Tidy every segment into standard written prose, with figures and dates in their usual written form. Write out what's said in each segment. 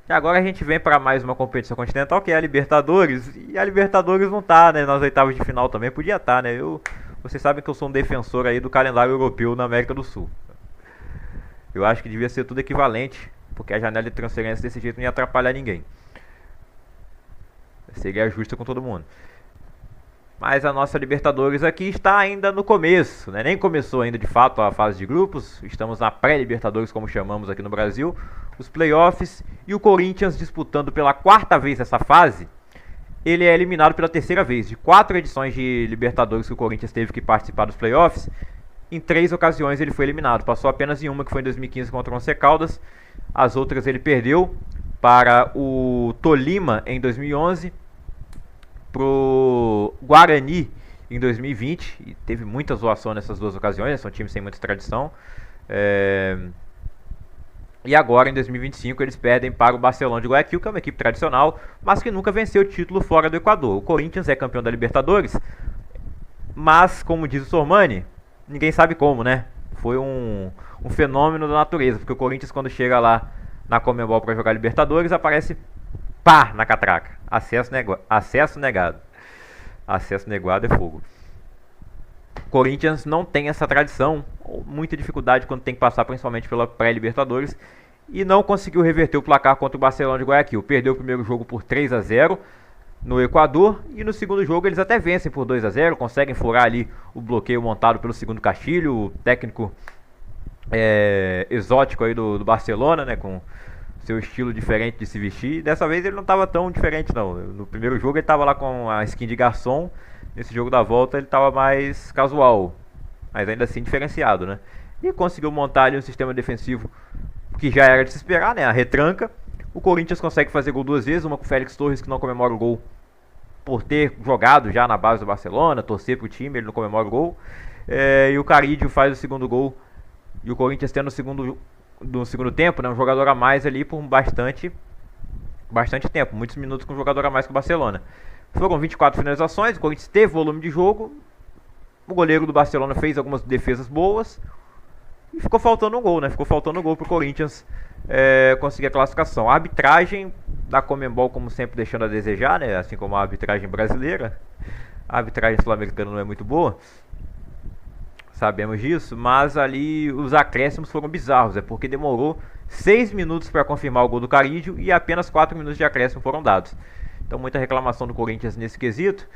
E agora a gente vem para mais uma competição continental, que é a Libertadores. E a Libertadores não tá, né, nas oitavas de final também. Podia estar, né? Vocês sabem que eu sou um defensor aí do calendário europeu na América do Sul. Eu acho que devia ser tudo equivalente, porque a janela de transferência desse jeito não ia atrapalhar ninguém. Seria justa com todo mundo. Mas a nossa Libertadores aqui está ainda no começo, né? Nem começou ainda de fato a fase de grupos. Estamos na pré-Libertadores, como chamamos aqui no Brasil. Os playoffs e o Corinthians disputando pela quarta vez essa fase. Ele é eliminado pela terceira vez. De 4 edições de Libertadores que o Corinthians teve que participar dos playoffs, em 3 ocasiões ele foi eliminado. Passou apenas em uma, que foi em 2015 contra o Once Caldas. As outras ele perdeu para o Tolima em 2011, pro Guarani em 2020, e teve muita zoação nessas duas ocasiões, são times sem muita tradição. E agora em 2025 eles perdem para o Barcelona de Guayaquil, que é uma equipe tradicional, mas que nunca venceu o título fora do Equador. O Corinthians é campeão da Libertadores, mas como diz o Sormani, ninguém sabe como, né? Foi um fenômeno da natureza, porque o Corinthians, quando chega lá na Conmebol para jogar Libertadores, aparece pá na catraca. Acesso negado. Acesso negado é fogo. Corinthians não tem essa tradição, muita dificuldade quando tem que passar principalmente pela pré-Libertadores, e não conseguiu reverter o placar contra o Barcelona de Guayaquil. Perdeu o primeiro jogo por 3-0 no Equador, e no segundo jogo eles até vencem por 2-0, conseguem furar ali o bloqueio montado pelo segundo Castilho, o técnico exótico aí do Barcelona, né, com seu estilo diferente de se vestir. Dessa vez ele não estava tão diferente não. No primeiro jogo ele estava lá com a skin de garçom. Nesse jogo da volta ele estava mais casual, mas ainda assim diferenciado, né? E conseguiu montar ali um sistema defensivo que já era de se esperar, né? A retranca. O Corinthians consegue fazer gol 2 vezes, uma com o Félix Torres, que não comemora o gol por ter jogado já na base do Barcelona, torcer pro time, ele não comemora o gol. E o Carídio faz o segundo gol. E o Corinthians tendo no segundo tempo, né, um jogador a mais ali por bastante tempo, muitos minutos com um jogador a mais que o Barcelona. Foram 24 finalizações, o Corinthians teve volume de jogo, o goleiro do Barcelona fez algumas defesas boas e ficou faltando um gol, né? Ficou faltando um gol pro Corinthians conseguir a classificação. A arbitragem da Conmebol, como sempre, deixando a desejar, né? Assim como a arbitragem brasileira. A arbitragem sul-americana não é muito boa, sabemos disso, mas ali os acréscimos foram bizarros, porque demorou 6 minutos para confirmar o gol do Carídio e apenas 4 minutos de acréscimo foram dados. Então muita reclamação do Corinthians nesse quesito,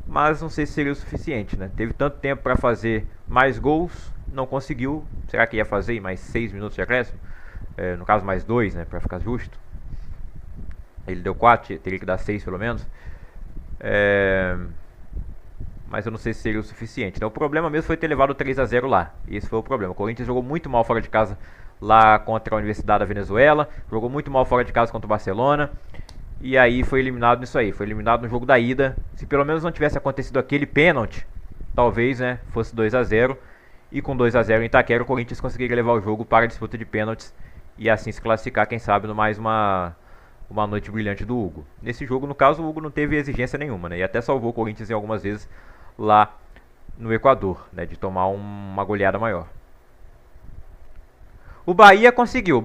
mas não sei se seria o suficiente, né? Teve tanto tempo para fazer mais gols, não conseguiu. Será que ia fazer mais 6 minutos de acréscimo? No caso mais 2, né, para ficar justo. Ele deu 4, teria que dar 6 pelo menos. Mas eu não sei se seria o suficiente. Então o problema mesmo foi ter levado 3-0 lá. Esse foi o problema. O Corinthians jogou muito mal fora de casa lá contra a Universidade da Venezuela. Jogou muito mal fora de casa contra o Barcelona. E aí foi eliminado nisso aí. Foi eliminado no jogo da ida. Se pelo menos não tivesse acontecido aquele pênalti, talvez, né, fosse 2-0. E com 2-0 em Itaquera, o Corinthians conseguiria levar o jogo para a disputa de pênaltis. E assim se classificar, quem sabe, no mais uma noite brilhante do Hugo. Nesse jogo, no caso, o Hugo não teve exigência nenhuma, né? E até salvou o Corinthians em algumas vezes lá no Equador, né, de tomar uma goleada maior. O Bahia conseguiu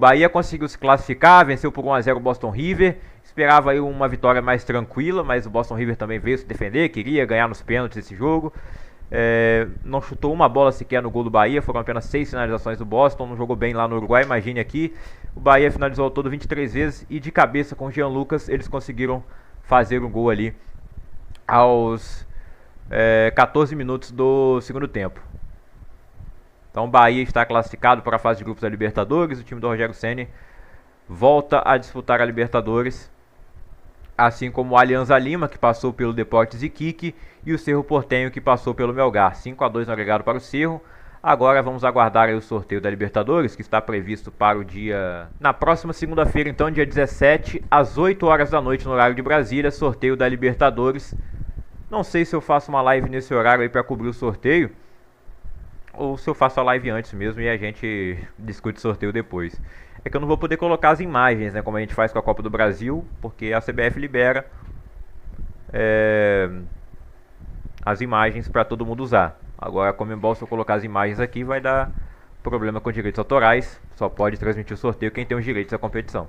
se classificar, venceu por 1-0 o Boston River. Esperava aí uma vitória mais tranquila, mas o Boston River também veio se defender, queria ganhar nos pênaltis esse jogo. Não chutou uma bola sequer no gol do Bahia, foram apenas 6 finalizações do Boston, não jogou bem lá no Uruguai, imagine aqui. O Bahia finalizou ao todo 23 vezes e de cabeça com o Jean Lucas eles conseguiram fazer um gol ali aos 14 minutos do segundo tempo. Então o Bahia está classificado para a fase de grupos da Libertadores. O time do Rogério Ceni volta a disputar a Libertadores, assim como o Alianza Lima, que passou pelo Deportes Iquique, e o Cerro Porteño, que passou pelo Melgar. 5-2 no agregado para o Cerro. Agora vamos aguardar aí o sorteio da Libertadores, que está previsto para o dia... na próxima segunda-feira, então, dia 17, às 8 horas da noite, no horário de Brasília, sorteio da Libertadores. Não sei se eu faço uma live nesse horário aí para cobrir o sorteio, ou se eu faço a live antes mesmo e a gente discute o sorteio depois. É que eu não vou poder colocar as imagens, né, como a gente faz com a Copa do Brasil, porque a CBF libera as imagens para todo mundo usar. Agora, a Conmebol, se eu colocar as imagens aqui, vai dar problema com direitos autorais. Só pode transmitir o sorteio quem tem os direitos da competição.